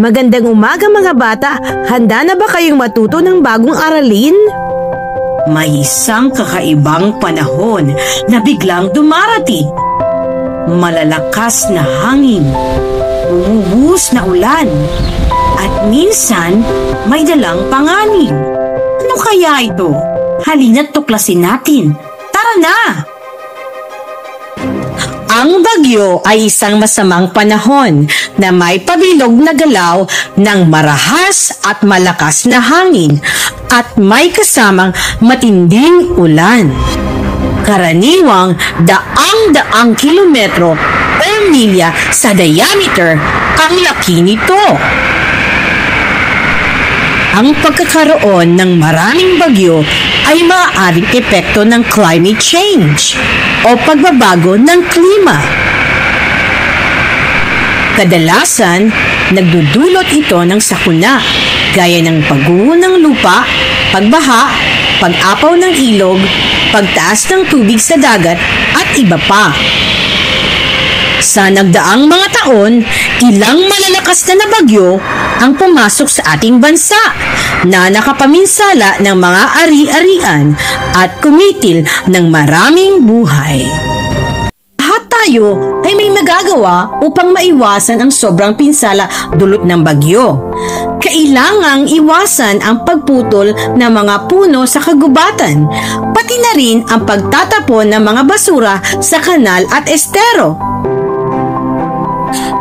Magandang umaga mga bata. Handa na ba kayong matuto ng bagong aralin? May isang kakaibang panahon na biglang dumarating. Malalakas na hangin, bumubuhos na ulan, at minsan may dalang panganib. Ano kaya ito? Halina't tuklasin natin. Tara na! Ang bagyo ay isang masamang panahon na may pabilog na galaw ng marahas at malakas na hangin at may kasamang matinding ulan. Karaniwang daang-daang kilometro o milya sa diameter ang laki nito. Ang pagkakaroon ng maraming bagyo ay maaaring epekto ng climate change o pagbabago ng klima. Kadalasan, nagdudulot ito ng sakuna gaya ng pagguho ng lupa, pagbaha, pag-apaw ng ilog, pagtaas ng tubig sa dagat at iba pa. Sa nagdaang mga taon, ilang malalakas na bagyo ang pumasok sa ating bansa na nakapaminsala ng mga ari-arian at kumitil ng maraming buhay. Lahat tayo ay may magagawa upang maiwasan ang sobrang pinsala dulot ng bagyo. Kailangang iwasan ang pagputol ng mga puno sa kagubatan, pati na rin ang pagtatapon ng mga basura sa kanal at estero.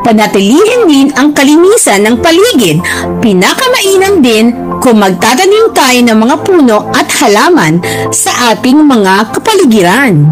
Panatilihin din ang kalinisan ng paligid. Pinakamainan din kung magtatanim tayo ng mga puno at halaman sa ating mga kapaligiran.